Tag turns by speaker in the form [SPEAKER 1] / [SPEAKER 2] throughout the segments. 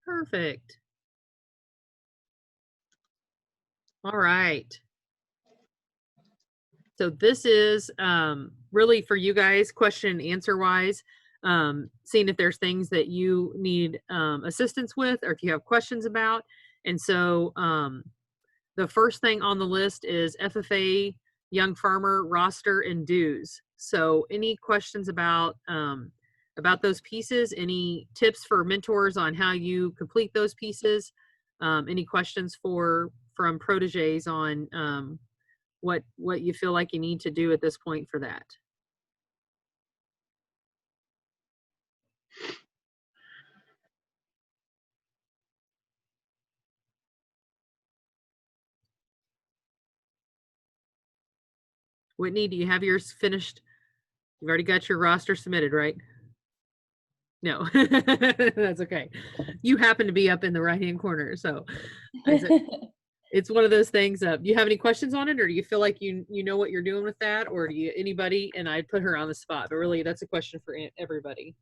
[SPEAKER 1] Perfect. All right. So this is really for you guys, question and answer wise, seeing if there's things that you need assistance with or if you have questions about. And so the first thing on the list is FFA, Young Farmer, roster, and dues. So any questions about those pieces? Any tips for mentors on how you complete those pieces? Any questions from proteges on what you feel like you need to do at this point for that? Whitney, do you have yours finished? You've already got your roster submitted, right? No, that's okay. You happen to be up in the right-hand corner, so it's one of those things. Do you have any questions on it, or do you feel like you know what you're doing with that, or do you anybody? And I put her on the spot, but really, that's a question for everybody.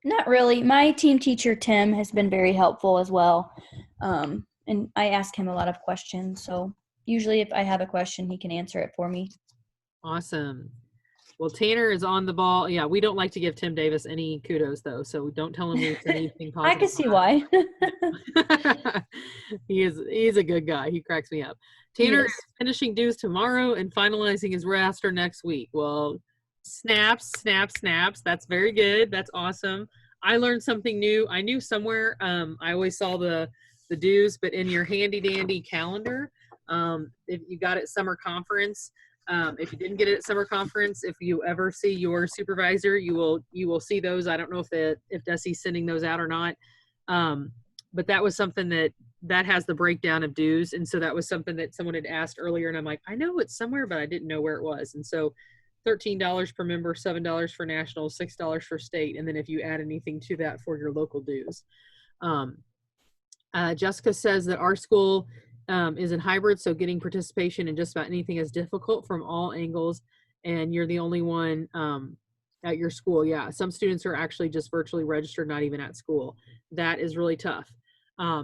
[SPEAKER 2] Not really. My team teacher, Tim, has been very helpful as well. And I ask him a lot of questions. So usually if I have a question, he can answer it for me.
[SPEAKER 1] Awesome. Well, Tanner is on the ball. Yeah, we don't like to give Tim Davis any kudos, though, so don't tell him it's anything positive.
[SPEAKER 2] I can see why.
[SPEAKER 1] He's a good guy. He cracks me up. Tanner is finishing dues tomorrow and finalizing his roster next week. Well, snaps. That's very good. That's awesome. I learned something new. I knew somewhere. I always saw the dues, but in your handy dandy calendar, if you got it summer conference. If you didn't get it at summer conference, if you ever see your supervisor, you will see those. I don't know if Desi's sending those out or not. But that was something that has the breakdown of dues. And so that was something that someone had asked earlier. And I'm like, I know it's somewhere, but I didn't know where it was. And so $13 per member, $7 for national, $6 for state. And then if you add anything to that for your local dues. Jessica says that our school is in hybrid, so getting participation in just about anything is difficult from all angles, and you're the only one at your school. Yeah, some students are actually just virtually registered, not even at school. That is really tough.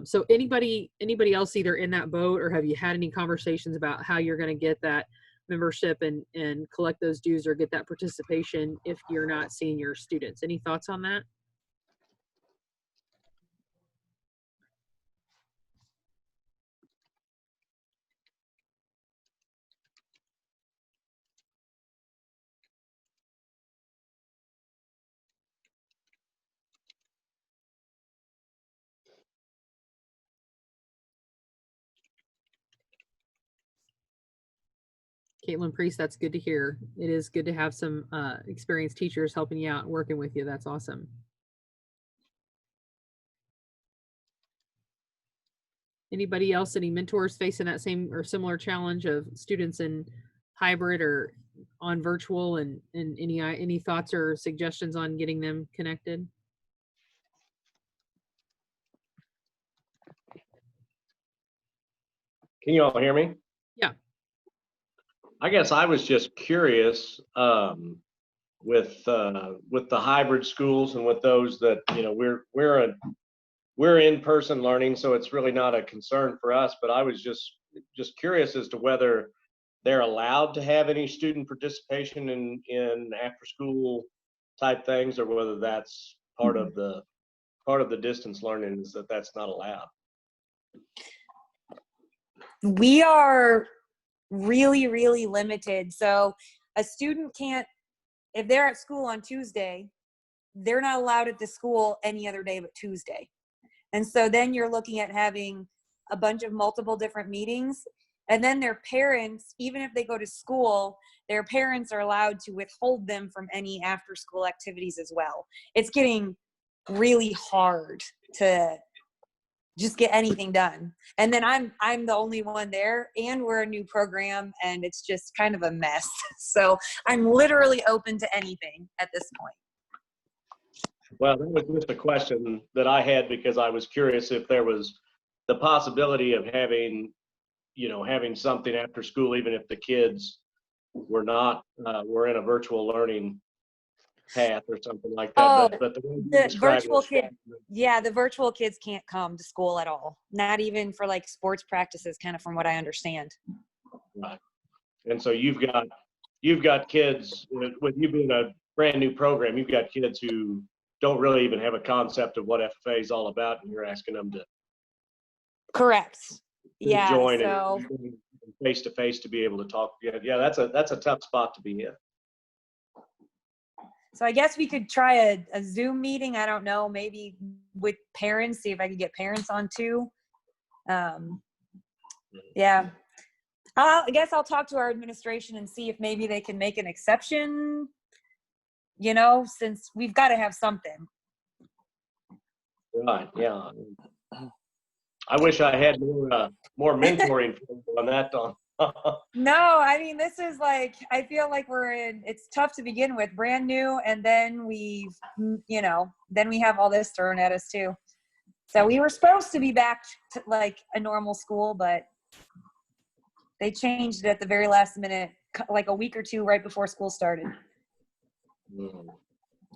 [SPEAKER 1] So anybody else either in that boat, or have you had any conversations about how you're going to get that membership and collect those dues or get that participation if you're not seeing your students? Any thoughts on that? Caitlin Priest, that's good to hear. It is good to have some experienced teachers helping you out and working with you. That's awesome. Anybody else, any mentors facing that same or similar challenge of students in hybrid or on virtual, and any thoughts or suggestions on getting them connected?
[SPEAKER 3] Can you all hear me?
[SPEAKER 1] Yeah.
[SPEAKER 3] I guess I was just curious with the hybrid schools and with those that, you know, we're in-person learning, so it's really not a concern for us. But I was just curious as to whether they're allowed to have any student participation in after-school type things, or whether that's part of the distance learning is that's not allowed.
[SPEAKER 4] We are really, really limited. So a student can't, if they're at school on Tuesday, they're not allowed at the school any other day but Tuesday. And so then you're looking at having a bunch of multiple different meetings. And then their parents, even if they go to school, their parents are allowed to withhold them from any after school activities as well. It's getting really hard to just get anything done. And then I'm the only one there, and we're a new program, and it's just kind of a mess. So I'm literally open to anything at this point.
[SPEAKER 3] Well, that was just a question that I had, because I was curious if there was the possibility of having something after school, even if the kids were not, were in a virtual learning path or something like
[SPEAKER 4] Oh,
[SPEAKER 3] that. But the way you
[SPEAKER 4] the
[SPEAKER 3] described
[SPEAKER 4] virtual
[SPEAKER 3] it,
[SPEAKER 4] kid, yeah, the virtual kids can't come to school at all. Not even for like sports practices, kind of from what I understand.
[SPEAKER 3] right. And so you've got kids with you being a brand new program. You've got kids who don't really even have a concept of what FFA is all about, and you're asking them to
[SPEAKER 4] Correct. Yeah.
[SPEAKER 3] join
[SPEAKER 4] So
[SPEAKER 3] and face to face to be able to talk. Yeah, that's a tough spot to be in.
[SPEAKER 4] So I guess we could try a Zoom meeting. I don't know, maybe with parents, see if I could get parents on too. Yeah. I guess I'll talk to our administration and see if maybe they can make an exception, you know, since we've got to have something.
[SPEAKER 3] Right. Yeah. I wish I had more mentoring on that, Don.
[SPEAKER 4] No, I mean, this is like, I feel like it's tough to begin with, brand new. And then then we have all this thrown at us too. So we were supposed to be back to like a normal school, but they changed it at the very last minute, like a week or two right before school started.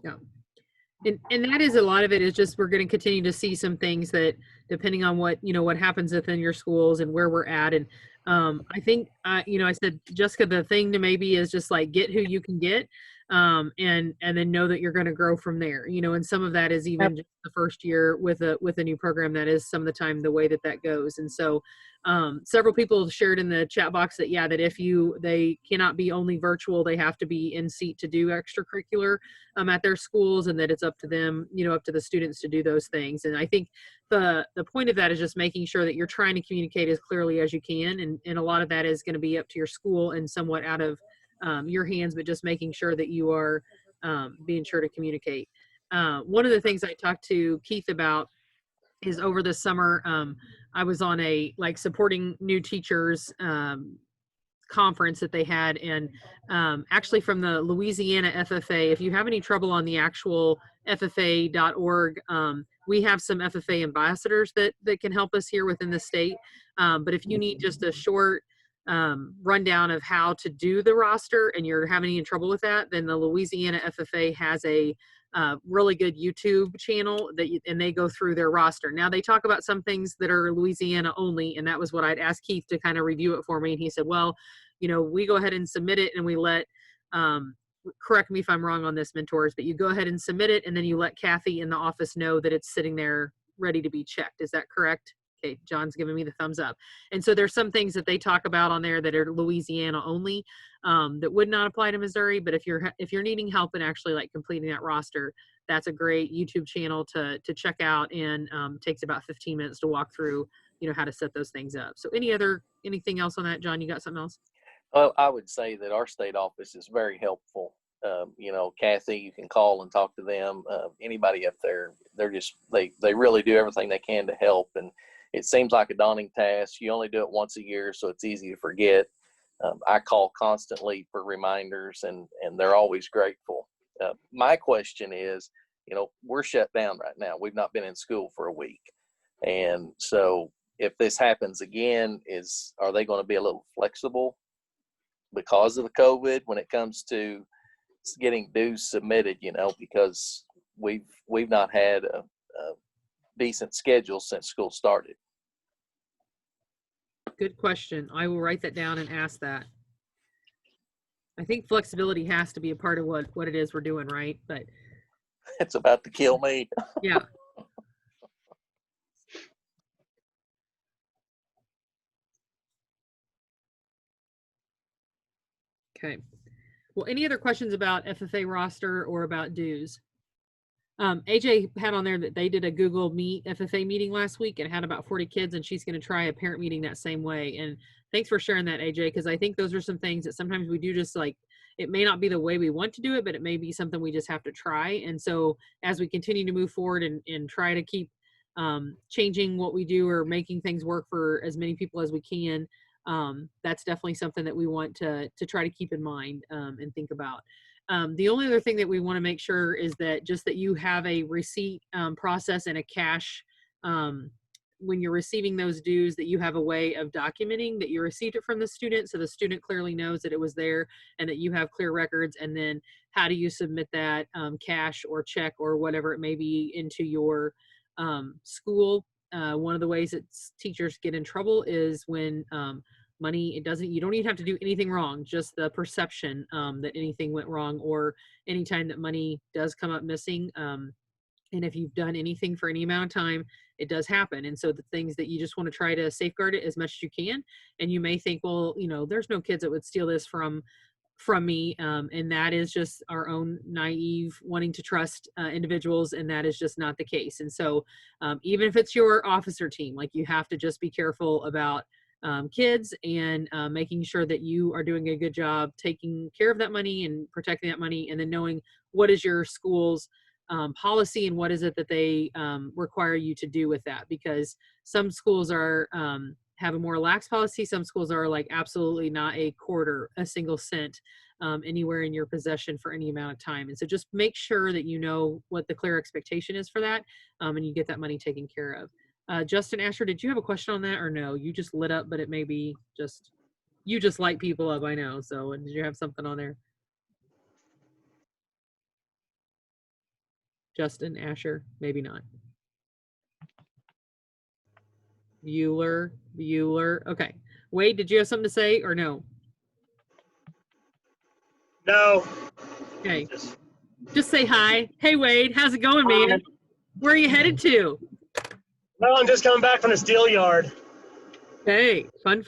[SPEAKER 1] Yeah. And that is a lot of it is just we're going to continue to see some things that depending on what happens within your schools and where we're at. And I think, I said, Jessica, the thing to maybe is just like get who you can get and then know that you're going to grow from there, and some of that is even just the first year with a new program. That is some of the time the way that goes. And so several people shared in the chat box that, that if they cannot be only virtual, they have to be in seat to do extracurricular at their schools, and that it's up to them, up to the students to do those things. And I think the point of that is just making sure that you're trying to communicate as clearly as you can. And a lot of that is going to be up to your school and somewhat out of your hands, but just making sure that you are being sure to communicate. One of the things I talked to Keith about is over the summer, I was on a supporting new teachers conference that they had, and actually from the Louisiana FFA. If you have any trouble on the actual FFA.org, we have some FFA ambassadors that can help us here within the state. But if you need just a short rundown of how to do the roster and you're having any trouble with that, then the Louisiana FFA has a really good YouTube channel and they go through their roster. Now they talk about some things that are Louisiana only, and that was what I'd asked Keith to kind of review it for me. And he said, well, we go ahead and submit it, and we let, correct me if I'm wrong on this, mentors, but you go ahead and submit it, and then you let Kathy in the office know that it's sitting there ready to be checked. Is that correct? Okay, John's giving me the thumbs up. And so there's some things that they talk about on there that are Louisiana only, that would not apply to Missouri. But if you're needing help in actually completing that roster, that's a great YouTube channel to check out, and takes about 15 minutes to walk through, how to set those things up. So anything else on that, John? You got something else?
[SPEAKER 5] Well, I would say that our state office is very helpful. Kathy, you can call and talk to them. Anybody up there, they really do everything they can to help. And it seems like a daunting task. You only do it once a year, so it's easy to forget. I call constantly for reminders, and they're always grateful. My question is, we're shut down right now. We've not been in school for a week. And so if this happens again, are they going to be a little flexible because of the COVID when it comes to getting dues submitted, because we've not had a decent schedule since school started?
[SPEAKER 1] Good question. I will write that down and ask that. I think flexibility has to be a part of what it is we're doing, right? But
[SPEAKER 5] it's about to kill me.
[SPEAKER 1] Yeah. Okay. Well, any other questions about FFA roster or about dues? AJ had on there that they did a Google Meet FFA meeting last week and had about 40 kids, and she's going to try a parent meeting that same way. And thanks for sharing that, AJ, because I think those are some things that sometimes we do just it may not be the way we want to do it, but it may be something we just have to try. And so as we continue to move forward and try to keep changing what we do or making things work for as many people as we can, that's definitely something that we want to try to keep in mind and think about. The only other thing that we want to make sure is that you have a receipt process and a cash when you're receiving those dues, that you have a way of documenting that you received it from the student, so the student clearly knows that it was there and that you have clear records. And then how do you submit that cash or check or whatever it may be into your school. One of the ways that teachers get in trouble is when money, you don't even have to do anything wrong, just the perception that anything went wrong, or anytime that money does come up missing. And if you've done anything for any amount of time, it does happen. And so the things that you just want to try to safeguard it as much as you can. And you may think, well, there's no kids that would steal this from me. And that is just our own naive wanting to trust individuals. And that is just not the case. And so even if it's your officer team, like, you have to just be careful about kids and making sure that you are doing a good job taking care of that money and protecting that money, and then knowing what is your school's policy and what is it that they require you to do with that. Because some schools are have a more lax policy. Some schools are like, absolutely not a single cent anywhere in your possession for any amount of time. And so just make sure that you know what the clear expectation is for that, and you get that money taken care of. Justin Asher, did you have a question on that, or no? You just lit up, but it may be just, you just light people up, I know. So did you have something on there? Justin Asher, maybe not. Bueller. Okay. Wade, did you have something to say, or no?
[SPEAKER 6] No.
[SPEAKER 1] Okay. Just say hi. Hey, Wade, how's it going, man? Where are you headed to?
[SPEAKER 6] Well, I'm just coming back from the steel yard.
[SPEAKER 1] Hey, fun.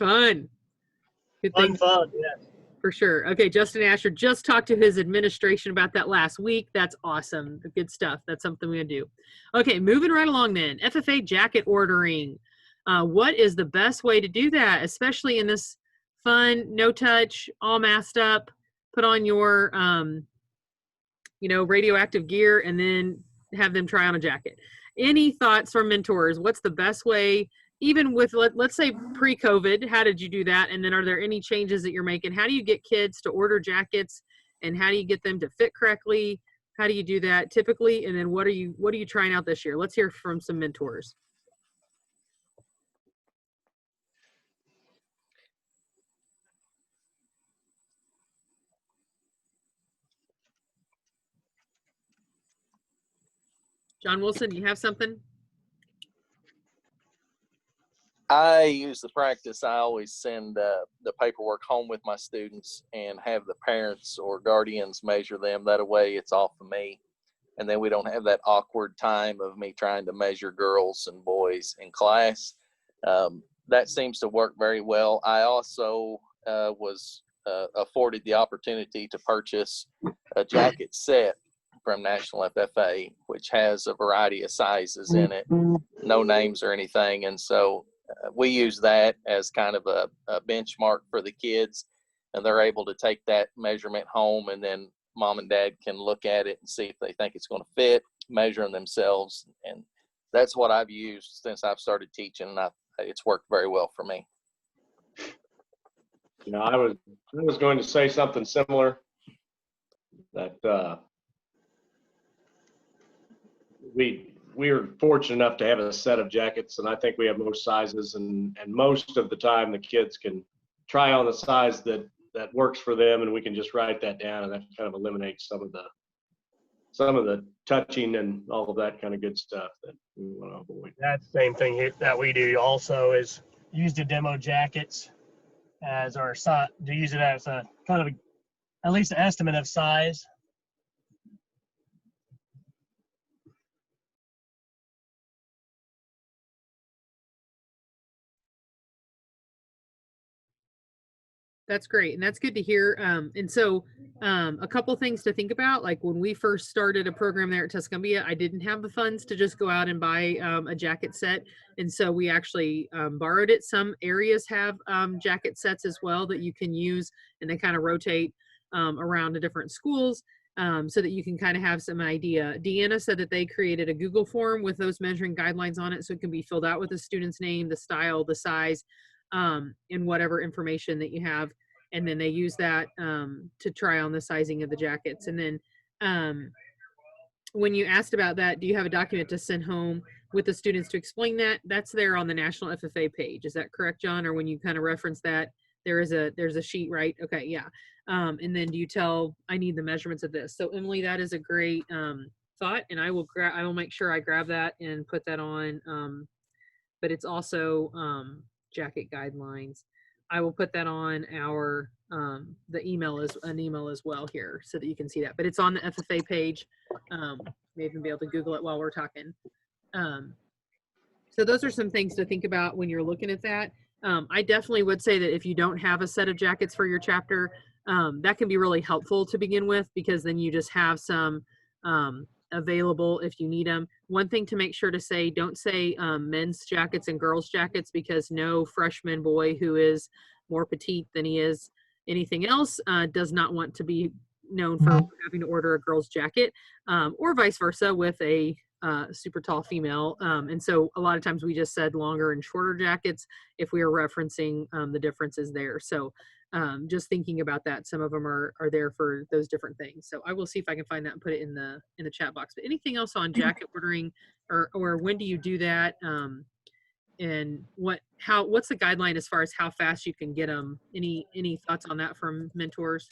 [SPEAKER 1] Good thing.
[SPEAKER 6] Fun, yeah.
[SPEAKER 1] For sure. Okay, Justin Asher just talked to his administration about that last week. That's awesome. Good stuff. That's something we're going to do. Okay, moving right along then. FFA jacket ordering. What is the best way to do that, especially in this fun, no-touch, all masked up, put on your, radioactive gear, and then have them try on a jacket? Any thoughts from mentors? What's the best way, even with, let's say pre-COVID, how did you do that? And then are there any changes that you're making? How do you get kids to order jackets, and how do you get them to fit correctly? How do you do that typically? And then what are you trying out this year? Let's hear from some mentors. John Wilson, you have something?
[SPEAKER 5] I use the practice. I always send the paperwork home with my students and have the parents or guardians measure them. That way it's off of me. And then we don't have that awkward time of me trying to measure girls and boys in class. That seems to work very well. I also was afforded the opportunity to purchase a jacket set from National FFA, which has a variety of sizes in it, no names or anything. And so we use that as kind of a benchmark for the kids, and they're able to take that measurement home, and then mom and dad can look at it and see if they think it's going to fit, measure them themselves. And that's what I've used since I've started teaching, and it's worked very well for me.
[SPEAKER 3] I was going to say something similar, that we are fortunate enough to have a set of jackets, and I think we have most sizes, and most of the time the kids can try on the size that works for them, and we can just write that down, and that kind of eliminates some of the touching and all of that kind of good stuff that we want to avoid.
[SPEAKER 6] That's the same thing that we do also, is use the demo jackets as our size, to use it as a kind of at least an estimate of size.
[SPEAKER 1] That's great. And that's good to hear. And so a couple things to think about, like when we first started a program there at Tuscumbia, I didn't have the funds to just go out and buy a jacket set. And so we actually borrowed it. Some areas have jacket sets as well that you can use, and they kind of rotate around to different schools so that you can kind of have some idea. Deanna said that they created a Google form with those measuring guidelines on it, so it can be filled out with the student's name, the style, the size, and whatever information that you have. And then they use that to try on the sizing of the jackets. And then when you asked about that, do you have a document to send home with the students to explain that? That's there on the National FFA page. Is that correct, John? Or when you kind of reference that, there's a sheet, right? Okay, yeah. And then do you tell, I need the measurements of this. So Emily, that is a great thought, and I will make sure I grab that and put that on. But it's also jacket guidelines. I will put that on our the email is an email as well here so that you can see that. But it's on the FFA page. May even be able to Google it while we're talking. So those are some things to think about when you're looking at that. I definitely would say that if you don't have a set of jackets for your chapter, that can be really helpful to begin with, because then you just have some available if you need them. One thing to make sure to say, don't say men's jackets and girls jackets, because no freshman boy who is more petite than he is anything else does not want to be known for having to order a girl's jacket, or vice versa with a super tall female. And so a lot of times we just said longer and shorter jackets if we are referencing the differences there. So just thinking about that, some of them are there for those different things. So I will see if I can find that and put it in the chat box. But anything else on jacket ordering, or when do you do that? And what's the guideline as far as how fast you can get them? Any thoughts on that from mentors?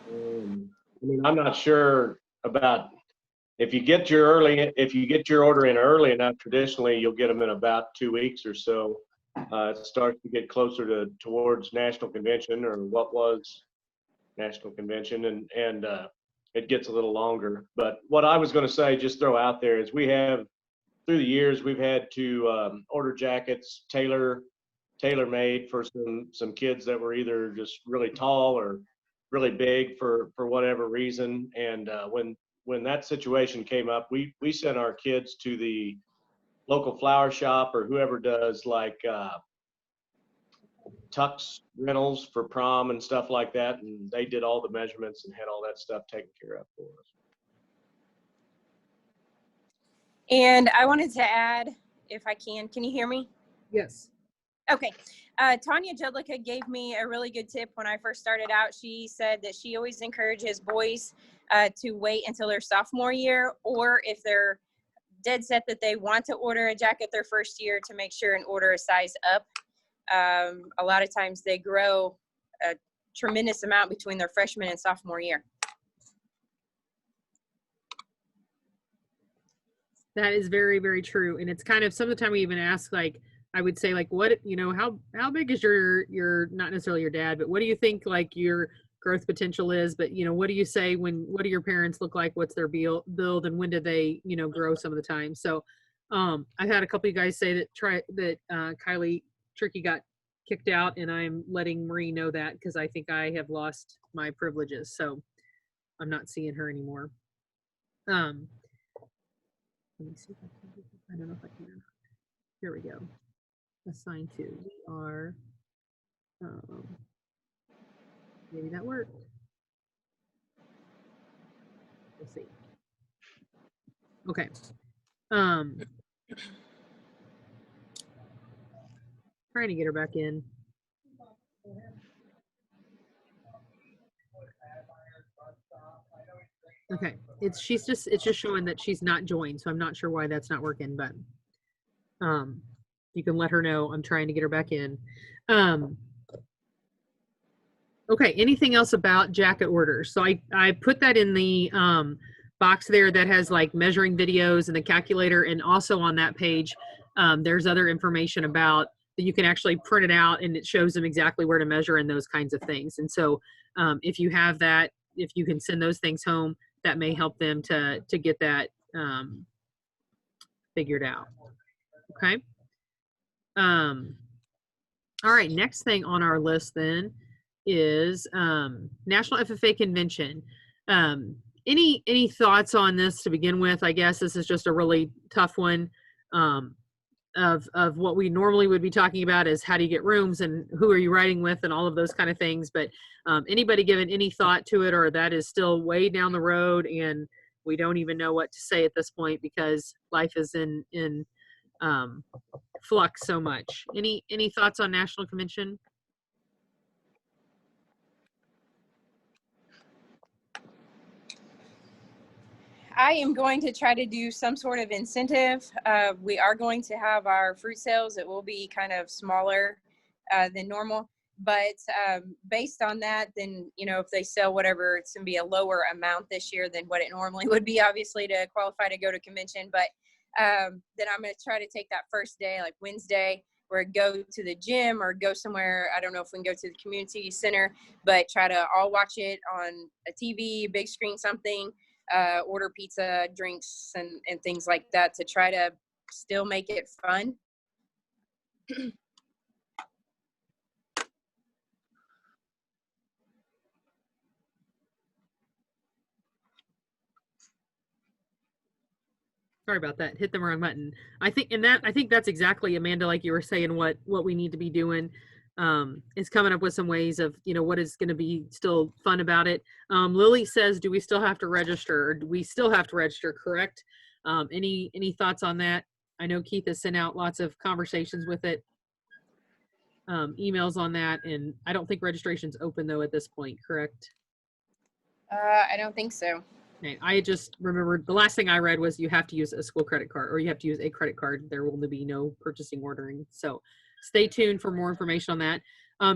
[SPEAKER 3] I mean, I'm not sure about if you get your order in early enough. Traditionally, you'll get them in about 2 weeks or so. It starts to get closer towards National Convention, or what was National Convention, and it gets a little longer. But what I was going to say, just throw out there, is we have, through the years, we've had to order jackets tailor-made for some kids that were either just really tall or really big for whatever reason. And when that situation came up, we sent our kids to the local flower shop, or whoever does like tux rentals for prom and stuff like that, and they did all the measurements and had all that stuff taken care of for us.
[SPEAKER 7] And I wanted to add, if I can you hear me?
[SPEAKER 1] Yes.
[SPEAKER 7] Okay. Tanya Jedlicka gave me a really good tip when I first started out. She said that she always encourages boys to wait until their sophomore year, or if they're dead set that they want to order a jacket their first year, to make sure and order a size up. A lot of times they grow a tremendous amount between their freshman and sophomore year.
[SPEAKER 1] That is very, very true. And it's kind of, some of the time we even ask, like, I would say, like, what, how big is your, not necessarily your dad, but what do you think, like, your growth potential is? But, what do you say what do your parents look like? What's their build, and when did they, grow some of the time? So I've had a couple of you guys say that Kylie Tricky got kicked out, and I'm letting Marie know that, because I think I have lost my privileges. So I'm not seeing her anymore. Let me see if I can, I don't know if I can or not. Here we go. Assign to. We are, maybe that worked. We'll see. Okay. Trying to get her back in. Okay, it's just showing that she's not joined, so I'm not sure why that's not working, but you can let her know I'm trying to get her back in. Okay, anything else about jacket orders? So I put that in the box there that has like measuring videos and the calculator, and also on that page there's other information about that you can actually print it out, and it shows them exactly where to measure and those kinds of things. And so if you have that, if you can send those things home, that may help them to get that figured out. Okay. All right, next thing on our list then is National FFA Convention. Any thoughts on this to begin with? I guess this is just a really tough one. Of what we normally would be talking about is how do you get rooms and who are you riding with and all of those kind of things. But anybody given any thought to it, or that is still way down the road and we don't even know what to say at this point because life is in flux so much. Any thoughts on National Convention?
[SPEAKER 7] I am going to try to do some sort of incentive. We are going to have our fruit sales. It will be kind of smaller than normal. But based on that, then, you know, if they sell whatever, it's going to be a lower amount this year than what it normally would be, obviously, to qualify to go to convention. But then I'm going to try to take that first day, like Wednesday, or go to the gym or go somewhere. I don't know if we can go to the community center, but try to all watch it on a TV, big screen, something, order pizza, drinks, and things like that to try to still make it fun.
[SPEAKER 1] Sorry about that. Hit the wrong button. I think that's exactly, Amanda, like you were saying, what we need to be doing is coming up with some ways of, you know, what is going to be still fun about it. Lily says, do we still have to register? Or do we still have to register, correct? Any thoughts on that? I know Keith has sent out lots of conversations with it, emails on that, and I don't think registration's open though at this point, correct?
[SPEAKER 7] I don't think so.
[SPEAKER 1] Okay, I just remembered the last thing I read was you have to use a school credit card, or you have to use a credit card. There will be no purchasing ordering. So stay tuned for more information on that.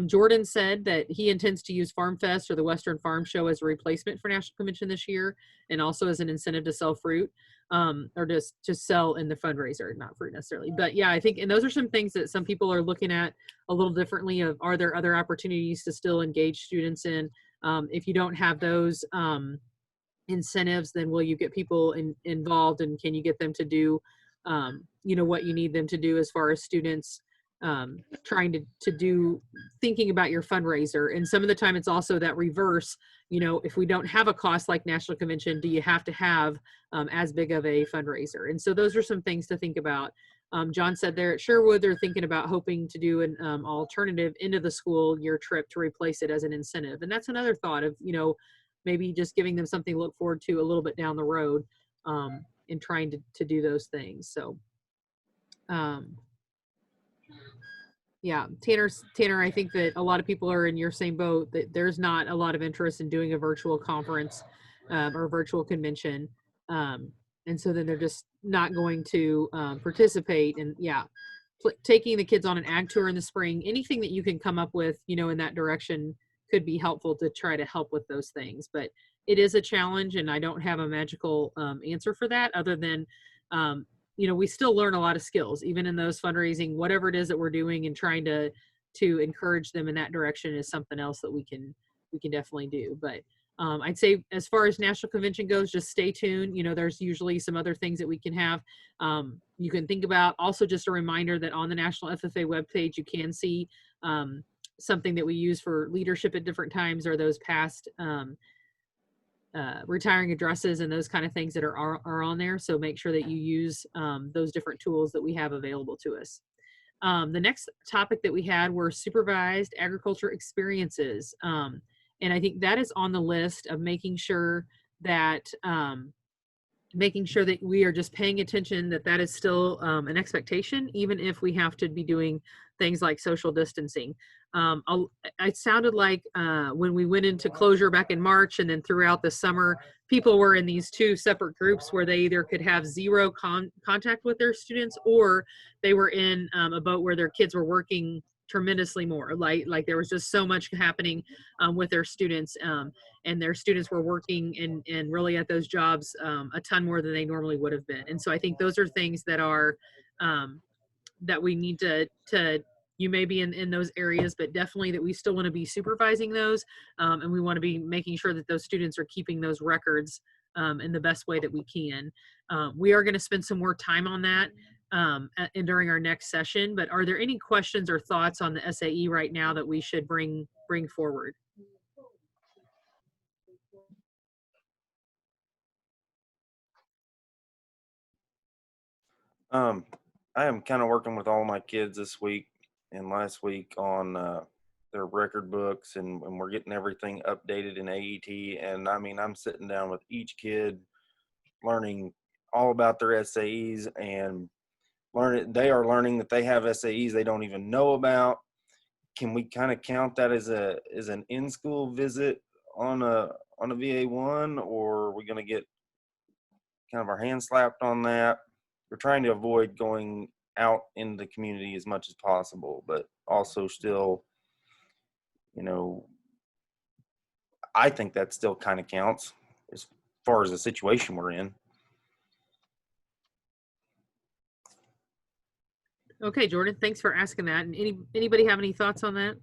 [SPEAKER 1] Jordan said that he intends to use Farm Fest or the Western Farm Show as a replacement for National Convention this year, and also as an incentive to sell fruit, or to sell in the fundraiser, not fruit necessarily. But yeah, I think, and those are some things that some people are looking at a little differently. Of, are there other opportunities to still engage students in? If you don't have those incentives, then will you get people involved, and can you get them to do you know, what you need them to do as far as students trying to do, thinking about your fundraiser. And some of the time it's also that reverse, you know, if we don't have a cost like National Convention, do you have to have as big of a fundraiser? And so those are some things to think about. John said there at Sherwood, they're thinking about hoping to do an alternative into the school year trip to replace it as an incentive. And that's another thought of, you know, maybe just giving them something to look forward to a little bit down the road, and trying to do those things. So, yeah, Tanner, I think that a lot of people are in your same boat, that there's not a lot of interest in doing a virtual conference or virtual convention. And so then they're just not going to participate. And yeah, taking the kids on an ag tour in the spring, anything that you can come up with, you know, in that direction could be helpful to try to help with those things. But it is a challenge, and I don't have a magical answer for that, other than, you know, we still learn a lot of skills, even in those fundraising, whatever it is that we're doing, and trying to encourage them in that direction is something else that we can definitely do. But I'd say as far as National Convention goes, just stay tuned. You know, there's usually some other things that we can have. You can think about. Also, just a reminder that on the National FFA webpage, you can see something that we use for leadership at different times, or those past retiring addresses and those kind of things that are on there. So make sure that you use those different tools that we have available to us. The next topic that we had were supervised agriculture experiences. And I think that is on the list of making sure that we are just paying attention, that is still an expectation, even if we have to be doing things like social distancing. It sounded like when we went into closure back in March, and then throughout the summer, people were in these two separate groups where they either could have zero contact with their students, or they were in a boat where their kids were working tremendously more. Like there was just so much happening with their students, and their students were working and really at those jobs a ton more than they normally would have been. And so I think those are things that are that we need to you may be in those areas, but definitely that we still want to be supervising those, and we want to be making sure that those students are keeping those records in the best way that we can. We are going to spend some more time on that and during our next session. But are there any questions or thoughts on the SAE right now that we should bring forward?
[SPEAKER 8] I am kind of working with all my kids this week and last week on their record books, and we're getting everything updated in AET. And I mean, I'm sitting down with each kid, learning all about their SAEs, and they are learning that they have SAEs they don't even know about. Can we kind of count that as an in-school visit on a VA1, or are we going to get kind of our hand slapped on that? We're trying to avoid going out in the community as much as possible, but also still you know, I think that still kind of counts as far as the situation we're in.
[SPEAKER 1] Okay, Jordan, thanks for asking that. And anybody have any thoughts on that?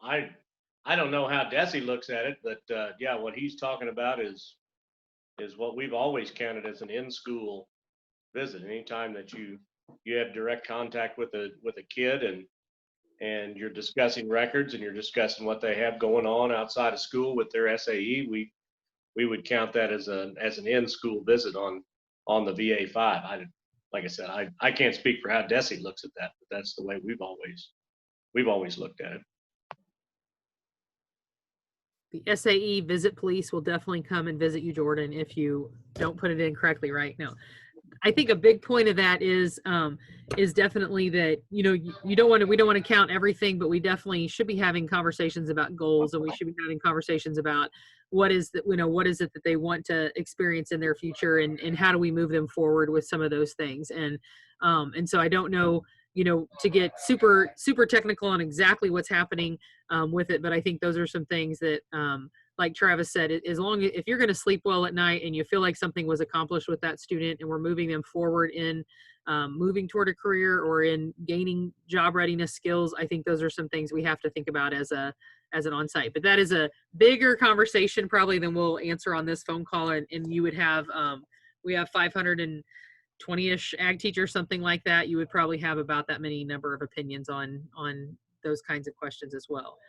[SPEAKER 3] I don't know how Desi looks at it, but yeah, what he's talking about is what we've always counted as an in-school visit. Anytime that you have direct contact with a kid and you're discussing records and you're discussing what they have going on outside of school with their SAE, we would count that as an in-school visit on the VA5. Like I said, I can't speak for how Desi looks at that, but that's the way we've always looked at it.
[SPEAKER 1] The SAE visit police will definitely come and visit you, Jordan, if you don't put it in correctly right now. I think a big point of that is definitely that, you know, we don't want to count everything, but we definitely should be having conversations about goals, and we should be having conversations about what is it that they want to experience in their future, and how do we move them forward with some of those things. And so I don't know, you know, to get super technical on exactly what's happening with it, but I think those are some things that, like Travis said, if you're going to sleep well at night and you feel like something was accomplished with that student and we're moving them forward in moving toward a career or in gaining job readiness skills, I think those are some things we have to think about as an on-site. But that is a bigger conversation probably than we'll answer on this phone call. And you would have, we have 520-ish ag teachers, something like that. You would probably have about that many number of opinions on those kinds of questions as well.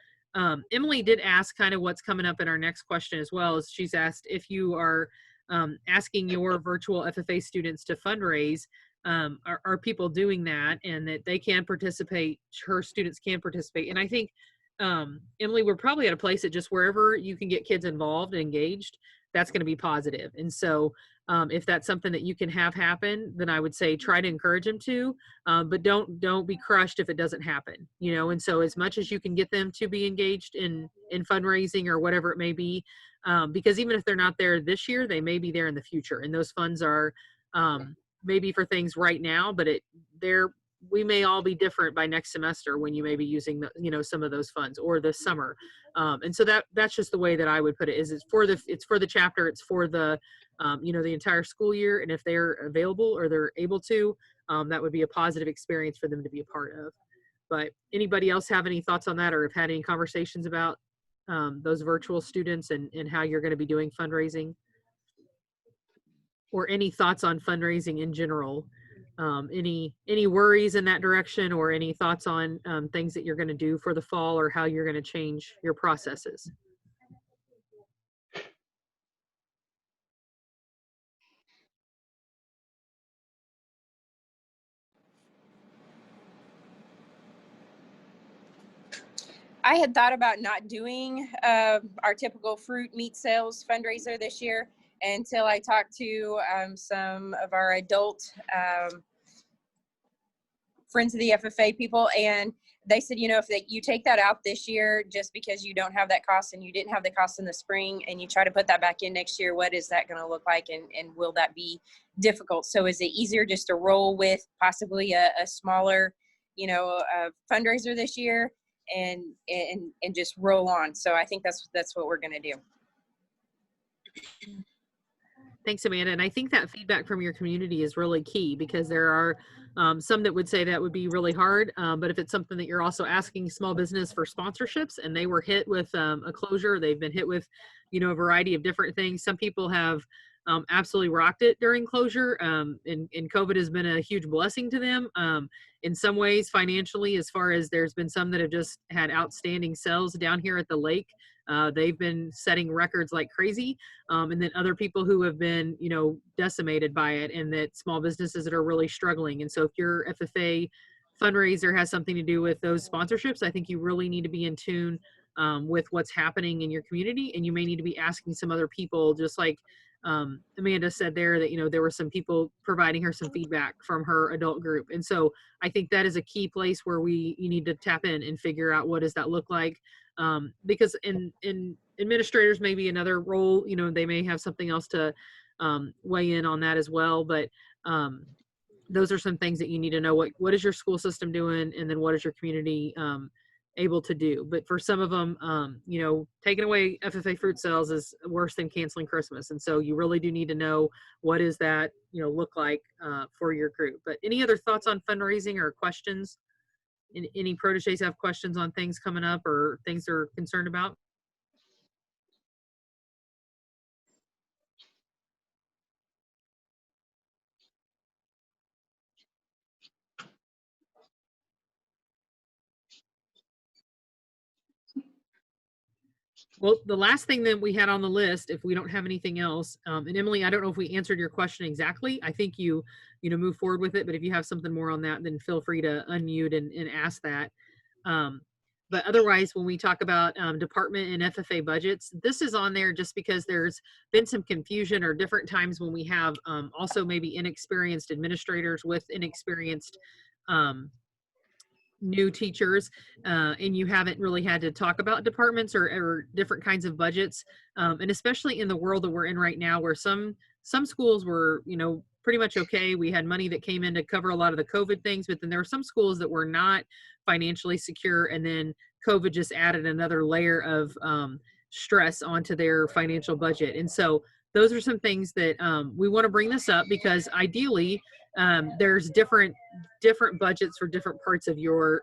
[SPEAKER 1] Emily did ask kind of what's coming up in our next question as well. As she's asked if you are asking your virtual FFA students to fundraise, are people doing that, and that they can participate, her students can participate. And I think, Emily, we're probably at a place that just wherever you can get kids involved and engaged, that's going to be positive. And so if that's something that you can have happen, then I would say try to encourage them to, but don't be crushed if it doesn't happen, you know. And so as much as you can get them to be engaged in fundraising or whatever it may be, because even if they're not there this year, they may be there in the future. And those funds are maybe for things right now, but we may all be different by next semester when you may be using some of those funds, or this summer. And so that's just the way that I would put it, is it's for the chapter, it's for the the entire school year. And if they're available or they're able to, that would be a positive experience for them to be a part of. But anybody else have any thoughts on that, or have had any conversations about those virtual students and how you're going to be doing fundraising, or any thoughts on fundraising in general? Any worries in that direction, or any thoughts on things that you're going to do for the fall, or how you're going to change your processes?
[SPEAKER 7] I had thought about not doing our typical fruit meat sales fundraiser this year until I talked to some of our adult friends of the FFA people, and they said, if you take that out this year just because you don't have that cost, and you didn't have the cost in the spring, and you try to put that back in next year, what is that going to look like, and will that be difficult? So is it easier just to roll with possibly a smaller fundraiser this year and just roll on? So I think that's what we're going to do.
[SPEAKER 1] Thanks, Amanda. And I think that feedback from your community is really key, because there are some that would say that would be really hard. But if it's something that you're also asking small business for sponsorships, and they were hit with a closure, they've been hit with, a variety of different things. Some people have absolutely rocked it during closure, and COVID has been a huge blessing to them in some ways financially, as far as there's been some that have just had outstanding sales down here at the lake. They've been setting records like crazy. And then other people who have been, decimated by it, and that small businesses that are really struggling. And so if your FFA fundraiser has something to do with those sponsorships, I think you really need to be in tune with what's happening in your community. And you may need to be asking some other people, just like Amanda said there, that, there were some people providing her some feedback from her adult group. And so I think that is a key place where you need to tap in and figure out what does that look like. Because in administrators may be another role, they may have something else to weigh in on that as well. But those are some things that you need to know. What is your school system doing? And then what is your community able to do. But for some of them, you know, taking away FFA fruit sales is worse than canceling Christmas. And so you really do need to know what does that, you know, look like for your group. But any other thoughts on fundraising or questions? Any proteges have questions on things coming up or things they're concerned about? Well, the last thing that we had on the list, if we don't have anything else, and Emily, I don't know if we answered your question exactly. I think you know, move forward with it, but if you have something more on that, then feel free to unmute and ask that. But otherwise, when we talk about department and FFA budgets, this is on there just because there's been some confusion or different times when we have also maybe inexperienced administrators with inexperienced new teachers, and you haven't really had to talk about departments or different kinds of budgets, and especially in the world that we're in right now, where some schools were, you know, pretty much okay. We had money that came in to cover a lot of the COVID things, but then there were some schools that were not financially secure, and then COVID just added another layer of stress onto their financial budget. And so those are some things that we want to bring this up, because ideally there's different budgets for different parts of your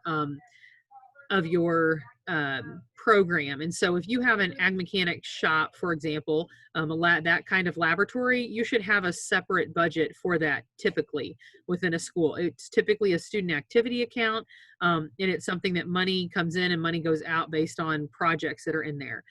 [SPEAKER 1] program. And so if you have an ag mechanic shop, for example, that kind of laboratory, you should have a separate budget for that typically within a school. It's typically a student activity account, and it's something that money comes in and money goes out based on projects that are in there.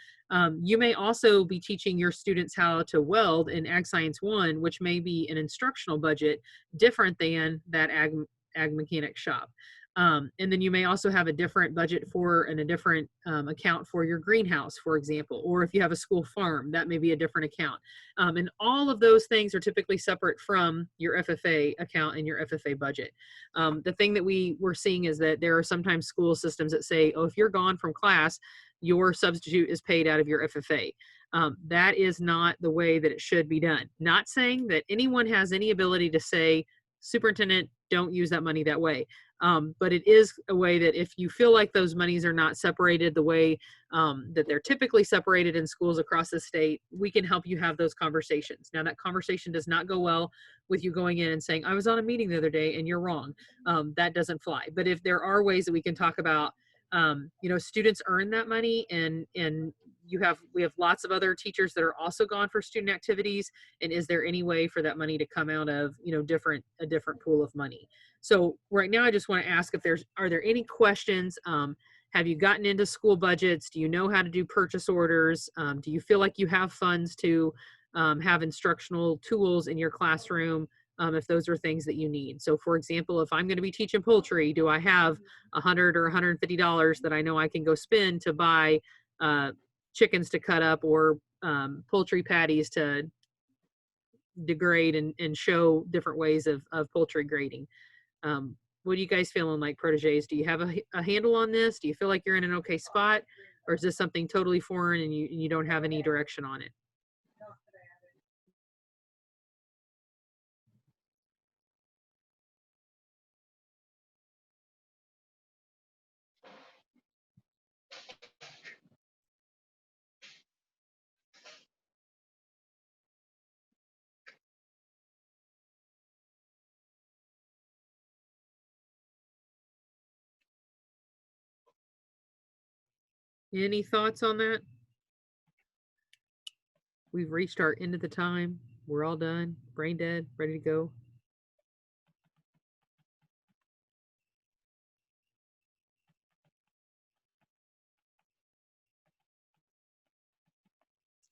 [SPEAKER 1] You may also be teaching your students how to weld in Ag Science 1, which may be an instructional budget different than that ag mechanic shop. And then you may also have a different budget for and a different account for your greenhouse, for example, or if you have a school farm, that may be a different account. And all of those things are typically separate from your FFA account and your FFA budget. The thing that we were seeing is that there are sometimes school systems that say, oh, if you're gone from class, your substitute is paid out of your FFA. That is not the way that it should be done. Not saying that anyone has any ability to say, superintendent, don't use that money that way. But it is a way that if you feel like those monies are not separated the way that they're typically separated in schools across the state, we can help you have those conversations. Now, that conversation does not go well with you going in and saying, I was on a meeting the other day and you're wrong. That doesn't fly. But if there are ways that we can talk about, you know, students earn that money, and we have lots of other teachers that are also gone for student activities, and is there any way for that money to come out of, you know, a different pool of money? So right now I just want to ask if are there any questions? Have you gotten into school budgets? Do you know how to do purchase orders? Do you feel like you have funds to have instructional tools in your classroom, if those are things that you need? So for example, if I'm going to be teaching poultry, do I have $100 or $150 that I know I can go spend to buy chickens to cut up, or poultry patties to degrade and show different ways of poultry grading? What are you guys feeling like, proteges? Do you have a handle on this? Do you feel like you're in an okay spot, or is this something totally foreign and you don't have any direction on it? Any thoughts on that? We've reached our end of the time. We're all done, brain dead, ready to go.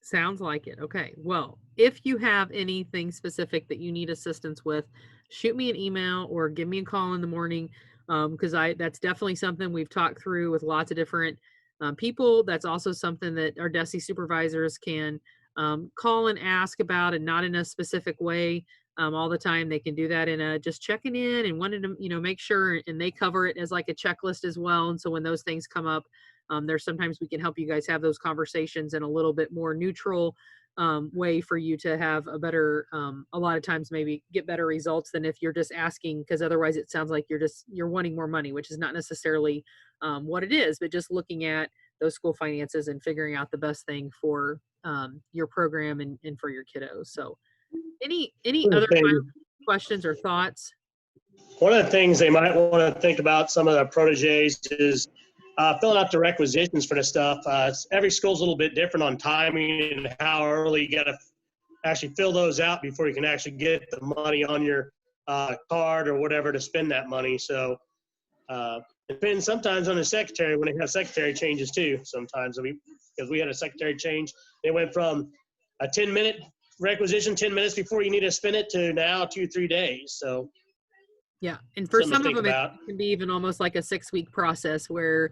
[SPEAKER 1] Sounds like it. Okay. Well, if you have anything specific that you need assistance with, shoot me an email or give me a call in the morning, because that's definitely something we've talked through with lots of different people. That's also something that our DESE supervisors can call and ask about, and not in a specific way all the time. They can do that in a just checking in and wanting to, you know, make sure, and they cover it as like a checklist as well. And so when those things come up, there's sometimes we can help you guys have those conversations in a little bit more neutral way for you to have a better, a lot of times maybe get better results than if you're just asking, because otherwise it sounds like you're wanting more money, which is not necessarily what it is, but just looking at those school finances and figuring out the best thing for your program and for your kiddos. So any other final questions or thoughts?
[SPEAKER 6] One of the things they might want to think about, some of the proteges, is filling out the requisitions for this stuff. Every school's a little bit different on timing and how early you got to actually fill those out before you can actually get the money on your card or whatever to spend that money. So it depends sometimes on the secretary when they have secretary changes too. Sometimes because we had a secretary change, it went from a 10-minute requisition, 10 minutes before you need to spend it, to now 2-3 days. So
[SPEAKER 1] yeah, and for
[SPEAKER 6] something
[SPEAKER 1] some
[SPEAKER 6] to
[SPEAKER 1] of
[SPEAKER 6] think
[SPEAKER 1] them,
[SPEAKER 6] about.
[SPEAKER 1] it can be even almost like a 6-week process where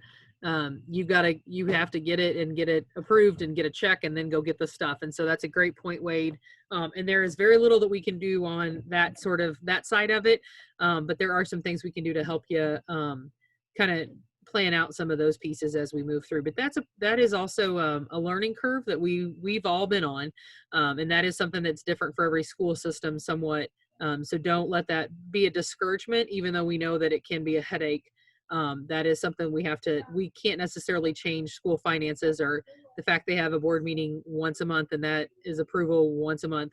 [SPEAKER 1] you have to get it and get it approved and get a check and then go get the stuff. And so that's a great point, Wade. And there is very little that we can do on that side of it. But there are some things we can do to help you kind of plan out some of those pieces as we move through. But that is also a learning curve that we've all been on. And that is something that's different for every school system somewhat. So don't let that be a discouragement, even though we know that it can be a headache. That is something we can't necessarily change school finances, or the fact they have a board meeting once a month and that is approval once a month.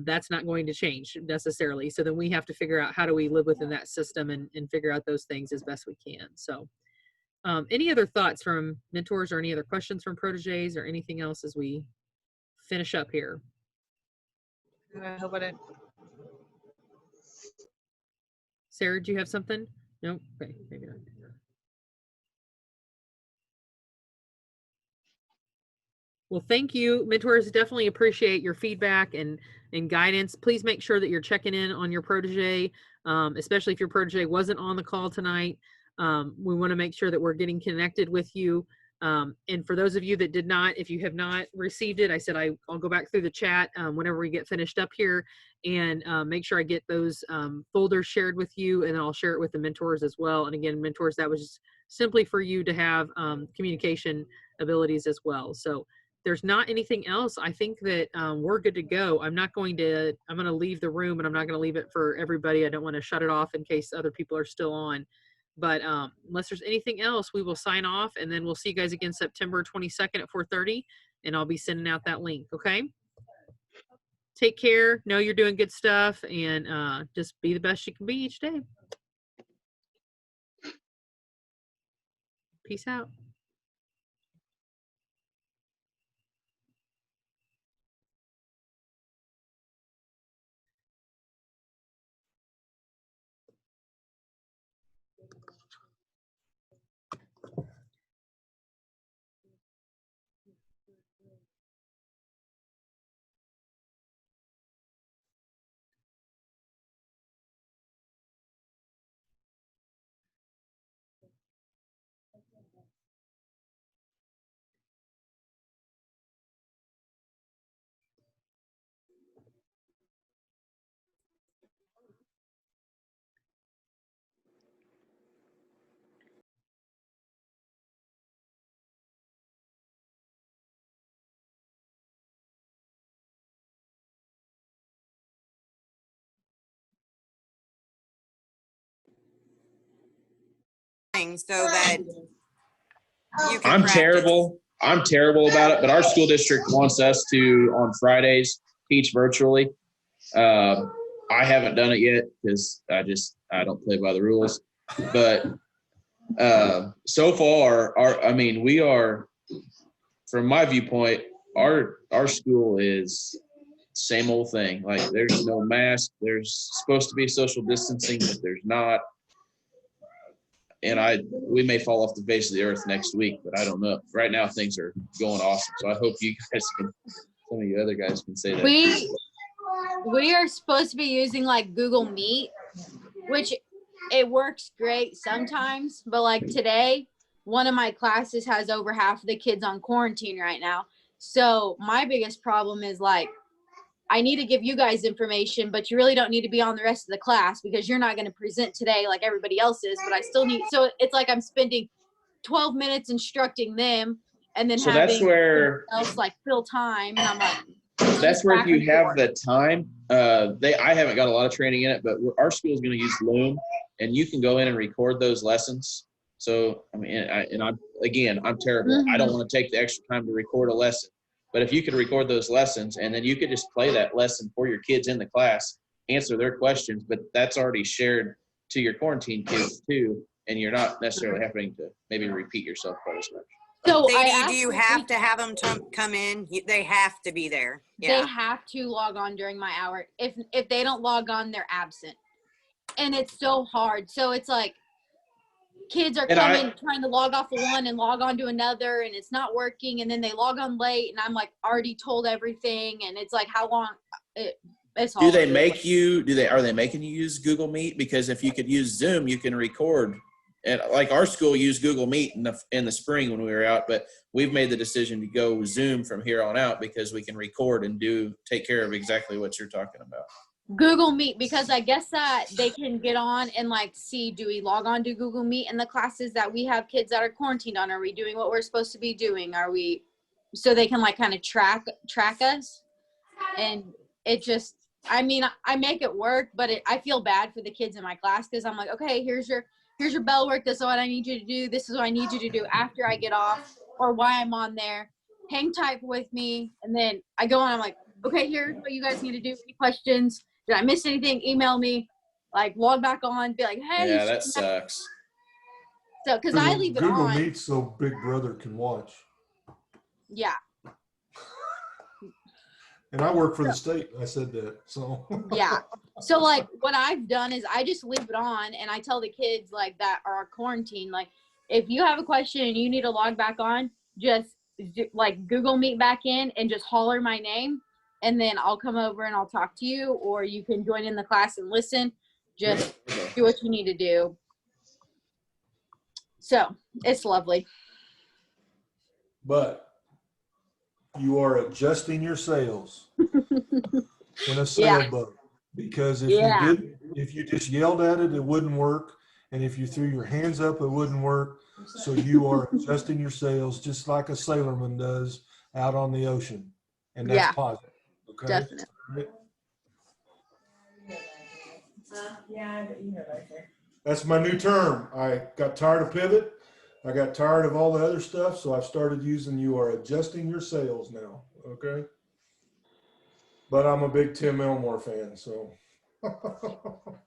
[SPEAKER 1] That's not going to change necessarily. So then we have to figure out how do we live within that system and figure out those things as best we can. So any other thoughts from mentors or any other questions from proteges or anything else as we finish up here?
[SPEAKER 7] I hope I didn't.
[SPEAKER 1] Sarah, do you have something? No? Okay, maybe not. Well, thank you. Mentors, definitely appreciate your feedback and guidance. Please make sure that you're checking in on your protege, especially if your protege wasn't on the call tonight. We want to make sure that we're getting connected with you. And for those of you that did not, if you have not received it, I said I'll go back through the chat whenever we get finished up here and make sure I get those folders shared with you, and I'll share it with the mentors as well. And again, mentors, that was just simply for you to have communication abilities as well. So there's not anything else. I think that we're good to go. I'm going to leave the room, and I'm not going to leave it for everybody. I don't want to shut it off in case other people are still on. But unless there's anything else, we will sign off, and then we'll see you guys again September 22nd at 4:30, and I'll be sending out that link, okay? Take care. Know you're doing good stuff, and just be the best you can be each day. Peace out.
[SPEAKER 9] So that you can
[SPEAKER 10] I'm
[SPEAKER 9] practice.
[SPEAKER 10] terrible about it, but our school district wants us to, on Fridays, teach virtually. I haven't done it yet because I don't play by the rules. But so far, we are, from my viewpoint, our school is same old thing. Like, there's no mask. There's supposed to be social distancing, but there's not. And we may fall off the face of the earth next week, but I don't know. Right now, things are going awesome. So I hope you guys some of you other guys can say that.
[SPEAKER 11] We are supposed to be using like Google Meet, which it works great sometimes. But like today, one of my classes has over half of the kids on quarantine right now. So my biggest problem is like, I need to give you guys information, but you really don't need to be on the rest of the class because you're not going to present today like everybody else is, but I still need, so it's like I'm spending 12 minutes instructing them and then
[SPEAKER 10] so
[SPEAKER 11] having
[SPEAKER 10] that's where
[SPEAKER 11] else like fill time. And I'm like,
[SPEAKER 10] that's where if you have the time, I haven't got a lot of training in it, but our school is going to use Loom, and you can go in and record those lessons. So, I mean, I'm terrible. I don't want to take the extra time to record a lesson, but if you could record those lessons and then you could just play that lesson for your kids in the class, answer their questions, but that's already shared to your quarantine kids too, and you're not necessarily having to maybe repeat yourself quite as much.
[SPEAKER 9] So Sadie, do you have to have them come in? They have to be there. Yeah.
[SPEAKER 11] They have to log on during my hour. If they don't log on, they're absent. And it's so hard. So it's like kids are trying to log off of one and log on to another, and it's not working. And then they log on late, and I'm like already told everything. And it's like, how long? It's hard.
[SPEAKER 10] Are they making you use Google Meet? Because if you could use Zoom, you can record. And like our school used Google Meet in the spring when we were out, but we've made the decision to go Zoom from here on out because we can record and take care of exactly what you're talking about.
[SPEAKER 11] Google Meet, because I guess that they can get on and like see, do we log on to Google Meet in the classes that we have kids that are quarantined on? Are we doing what we're supposed to be doing? So they can like kind of track us? And it just, I mean, I make it work, but I feel bad for the kids in my class because I'm like, okay, here's your bell work. This is what I need you to do. This is what I need you to do after I get off or why I'm on there. Hang tight with me. And then I go on, I'm like, okay, here's what you guys need to do. Any questions? Did I miss anything? Email me. Like, log back on. Be like, hey.
[SPEAKER 10] Yeah, that sucks.
[SPEAKER 11] So, because I leave it on.
[SPEAKER 12] Google Meet so Big Brother can watch.
[SPEAKER 11] Yeah.
[SPEAKER 12] And I work for the state. I said that, so.
[SPEAKER 11] Yeah. So, like, what I've done is I just leave it on, and I tell the kids, like, that are quarantined, like, if you have a question and you need to log back on, just, like, Google Meet back in and just holler my name, and then I'll come over and I'll talk to you, or you can join in the class and listen. Just do what you need to do. So, it's lovely.
[SPEAKER 12] But you are adjusting your sails in a sailboat, because if you just yelled at it, it wouldn't work, and if you threw your hands up, it wouldn't work. So you are adjusting your sails just like a sailorman does out on the ocean, and that's positive. Okay.
[SPEAKER 11] Definitely.
[SPEAKER 12] That's my new term. I got tired of pivot. I got tired of all the other stuff, so I've started using you are adjusting your sails now, okay? But I'm a big Tim Elmore fan, so. All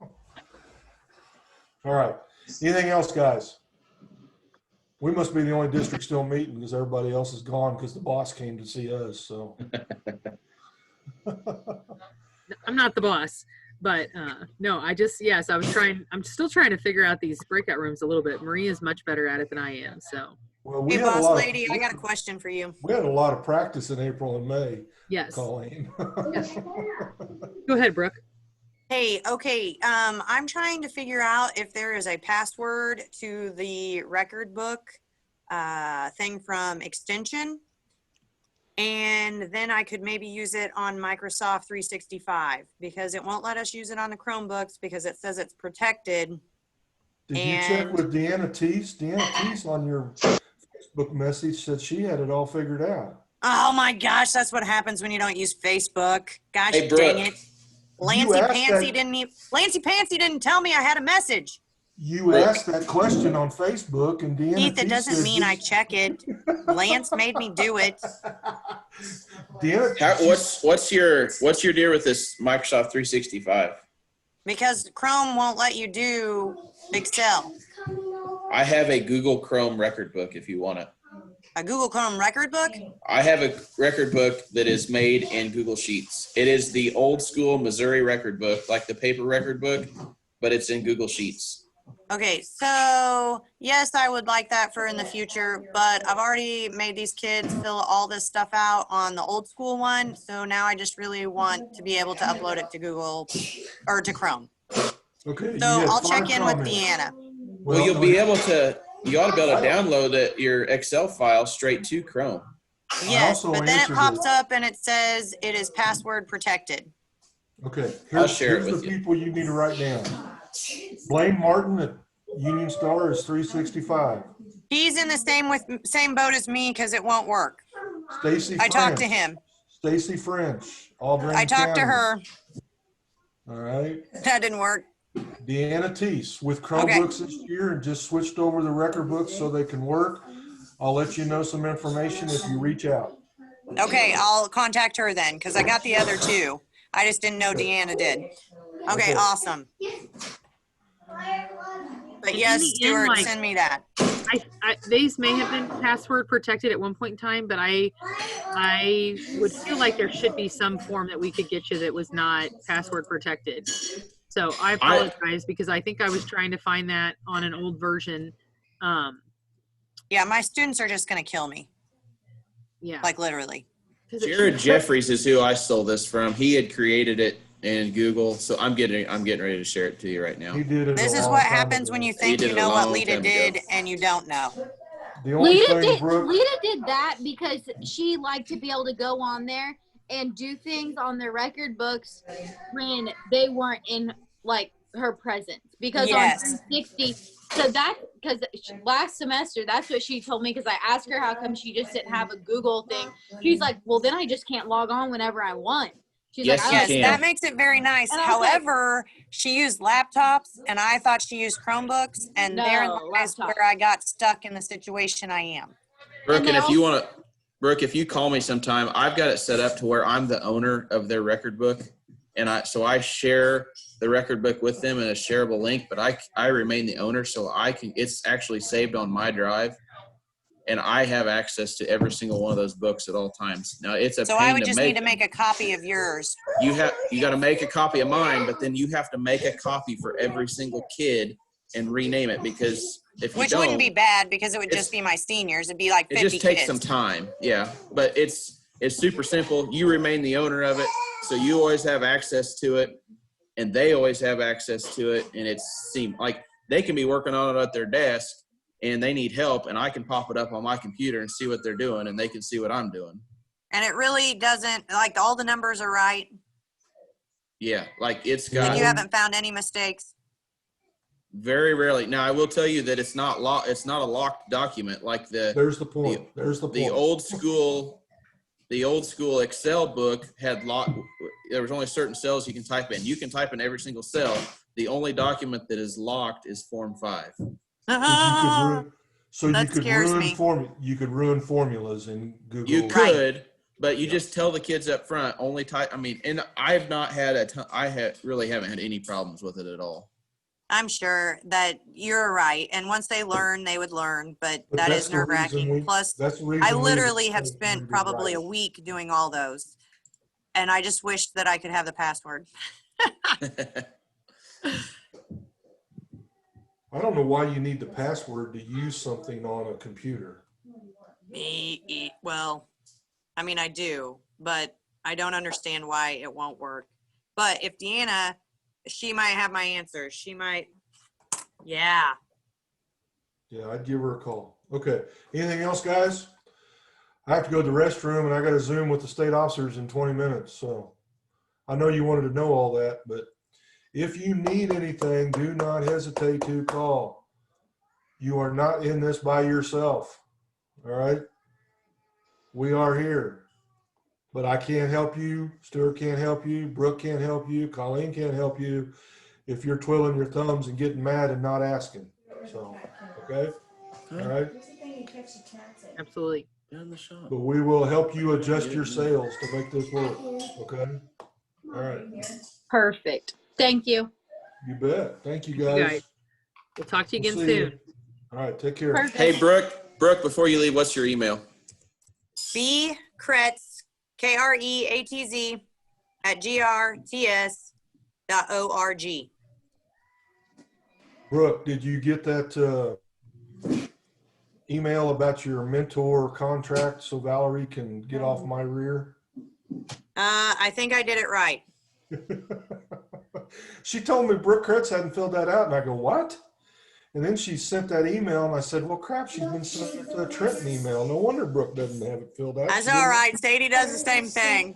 [SPEAKER 12] right. Anything else, guys? We must be the only district still meeting because everybody else is gone because the boss came to see us, so.
[SPEAKER 1] I'm not the boss. But no, I'm still trying to figure out these breakout rooms a little bit. Maria's much better at it than I am. So,
[SPEAKER 9] well, hey, boss lady, I got a question for you.
[SPEAKER 12] We had a lot of practice in April and May.
[SPEAKER 1] Yes.
[SPEAKER 12] Colleen.
[SPEAKER 1] Yes. Go ahead, Brooke.
[SPEAKER 9] Hey, okay. I'm trying to figure out if there is a password to the record book thing from Extension. And then I could maybe use it on Microsoft 365 because it won't let us use it on the Chromebooks because it says it's protected.
[SPEAKER 12] Did you check with Deanna Teese? Deanna Teese on your Facebook message said she had it all figured out.
[SPEAKER 9] Oh my gosh, that's what happens when you don't use Facebook. Gosh dang it. Lancey Pantsy didn't tell me I had a message.
[SPEAKER 12] You asked that question on Facebook, and Deanna
[SPEAKER 9] Keith, it doesn't mean I check it. Lance made me do it.
[SPEAKER 10] What's your deal with this Microsoft 365?
[SPEAKER 9] Because Chrome won't let you do Excel.
[SPEAKER 10] I have a Google Chrome record book if you want it.
[SPEAKER 9] A Google Chrome record book?
[SPEAKER 10] I have a record book that is made in Google Sheets. It is the old school Missouri record book, like the paper record book, but it's in Google Sheets.
[SPEAKER 9] Okay, so yes, I would like that for in the future, but I've already made these kids fill all this stuff out on the old school one. So now I just really want to be able to upload it to Google or to Chrome.
[SPEAKER 12] Okay.
[SPEAKER 9] So I'll check in with Deanna.
[SPEAKER 10] Well, you ought to be able to download your Excel file straight to Chrome.
[SPEAKER 9] Yes, but then it pops up and it says it is password protected.
[SPEAKER 12] Okay,
[SPEAKER 10] I'll share it
[SPEAKER 12] here's
[SPEAKER 10] with
[SPEAKER 12] the
[SPEAKER 10] you.
[SPEAKER 12] people you need to write down. Blaine Martin at Union Star is 365.
[SPEAKER 9] He's in the same boat as me because it won't work.
[SPEAKER 12] Stacy
[SPEAKER 9] I talked to him.
[SPEAKER 12] Stacy French, Aldrin
[SPEAKER 9] I talked to
[SPEAKER 12] County.
[SPEAKER 9] her.
[SPEAKER 12] All right.
[SPEAKER 9] That didn't work.
[SPEAKER 12] Deanna Teese with Chromebooks this year and just switched over the record books so they can work. I'll let you know some information if you reach out.
[SPEAKER 9] Okay, I'll contact her then because I got the other two. I just didn't know Deanna did. Okay, awesome. But yes, Stuart, send me that.
[SPEAKER 1] These may have been password protected at one point in time, but I would feel like there should be some form that we could get you that was not password protected. So I apologize because I think I was trying to find that on an old version.
[SPEAKER 9] Yeah, my students are just going to kill me.
[SPEAKER 1] Yeah.
[SPEAKER 9] Like literally.
[SPEAKER 10] Jared Jeffries is who I stole this from. He had created it in Google, so I'm getting ready to share it to you right now.
[SPEAKER 12] He did it.
[SPEAKER 9] This is what happens when you think you know what Lita did and you don't know.
[SPEAKER 11] Lita did that because she liked to be able to go on there and do things on their record books when they weren't in like her presence. Because on 360, so that because last semester that's what she told me because I asked her how come she just didn't have a Google thing. She's like, well, then I just can't log on whenever I want. She's
[SPEAKER 9] yes,
[SPEAKER 11] like,
[SPEAKER 9] that makes it very nice. However, she used laptops, and I thought she used Chromebooks, and therein lies where I got stuck in the situation I am.
[SPEAKER 10] Brooke, and if you want to, Brooke, if you call me sometime, I've got it set up to where I'm the owner of their record book, and I share the record book with them in a shareable link, but I remain the owner, so it's actually saved on my drive. And I have access to every single one of those books at all times. Now it's a
[SPEAKER 9] so
[SPEAKER 10] pain
[SPEAKER 9] I would
[SPEAKER 10] to
[SPEAKER 9] just
[SPEAKER 10] make
[SPEAKER 9] need to make a copy of yours.
[SPEAKER 10] You got to make a copy of mine, but then you have to make a copy for every single kid and rename it because if you
[SPEAKER 9] Which
[SPEAKER 10] don't,
[SPEAKER 9] wouldn't be bad because it would just be my seniors. It'd be like 50
[SPEAKER 10] it just takes
[SPEAKER 9] kids.
[SPEAKER 10] some time. Yeah, but it's super simple. You remain the owner of it, so you always have access to it, and they always have access to it. And it seems like they can be working on it at their desk, and they need help, and I can pop it up on my computer and see what they're doing, and they can see what I'm doing.
[SPEAKER 9] And it really doesn't, like all the numbers are right.
[SPEAKER 10] Yeah, like it's got.
[SPEAKER 9] And you haven't found any mistakes?
[SPEAKER 10] Very rarely. Now, I will tell you that it's not It's not a locked document like
[SPEAKER 12] There's the point.
[SPEAKER 10] The old school Excel book had there was only certain cells you can type in. You can type in every single cell. The only document that is locked is Form 5.
[SPEAKER 12] You could ruin formulas in Google.
[SPEAKER 10] You could, but you just tell the kids up front, only type. I mean, and I've not had really haven't had any problems with it at all.
[SPEAKER 9] I'm sure that you're right. And once they learn, they would learn, but that is nerve-wracking. Plus, I literally have spent probably a week doing all those. And I just wish that I could have the password.
[SPEAKER 12] I don't know why you need the password to use something on a computer.
[SPEAKER 9] Well, I mean, I do, but I don't understand why it won't work. But if Deanna, she might have my answers. She might, yeah.
[SPEAKER 12] Yeah, I'd give her a call. Okay. Anything else, guys? I have to go to the restroom, and I got to Zoom with the state officers in 20 minutes. So I know you wanted to know all that, but if you need anything, do not hesitate to call. You are not in this by yourself. All right? We are here. But I can't help you. Stuart can't help you. Brooke can't help you. Colleen can't help you if you're twiddling your thumbs and getting mad and not asking. So, okay? All right?
[SPEAKER 1] Absolutely.
[SPEAKER 12] But we will help you adjust your sales to make this work. Okay? All right.
[SPEAKER 11] Perfect. Thank you.
[SPEAKER 12] You bet. Thank you, guys.
[SPEAKER 1] We'll talk to you again
[SPEAKER 12] see
[SPEAKER 1] soon.
[SPEAKER 12] you. All right. Take care.
[SPEAKER 11] Perfect.
[SPEAKER 10] Hey, Brooke, before you leave, what's your email?
[SPEAKER 9] bkretz, KREATZ @grts.org.
[SPEAKER 12] Brooke, did you get that email about your mentor contract so Valerie can get off my rear?
[SPEAKER 9] I think I did it right.
[SPEAKER 12] She told me Brooke Kretz hadn't filled that out, and I go, what? And then she sent that email, and I said, well, crap, she's been sending it to a Trenton email. No wonder Brooke doesn't have it filled out.
[SPEAKER 9] That's all right. Sadie does the same thing.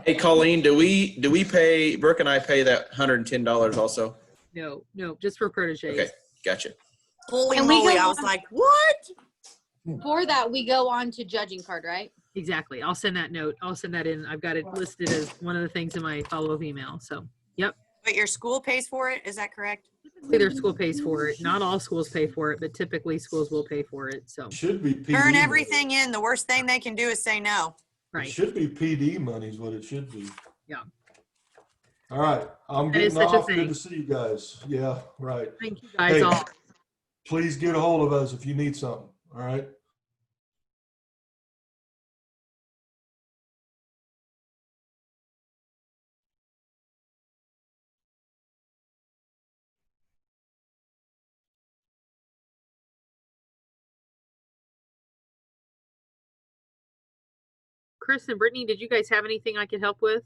[SPEAKER 10] Hey, Colleen, do we pay, Brooke and I pay that $110 also?
[SPEAKER 1] No, just for Protégé.
[SPEAKER 10] Okay, gotcha.
[SPEAKER 9] Holy moly, I was like, what?
[SPEAKER 11] For that, we go on to judging card, right?
[SPEAKER 1] Exactly. I'll send that note. I'll send that in. I've got it listed as one of the things in my follow-up email. So, yep.
[SPEAKER 9] But your school pays for it, is that correct?
[SPEAKER 1] Typically, their school pays for it. Not all schools pay for it, but typically schools will pay for it. So,
[SPEAKER 12] Should be PD
[SPEAKER 9] Turn
[SPEAKER 12] money.
[SPEAKER 9] everything in. The worst thing they can do is say no.
[SPEAKER 12] It
[SPEAKER 1] right.
[SPEAKER 12] should be PD money is what it should be.
[SPEAKER 1] Yeah.
[SPEAKER 12] All right. I'm
[SPEAKER 1] That is
[SPEAKER 12] getting
[SPEAKER 1] such a
[SPEAKER 12] off. Good
[SPEAKER 1] thing.
[SPEAKER 12] to see you guys. Yeah, right.
[SPEAKER 1] Thank you guys
[SPEAKER 12] Hey,
[SPEAKER 1] all.
[SPEAKER 12] please get a hold of us if you need something. All right.
[SPEAKER 1] Chris and Brittany, did you guys have anything I could help with?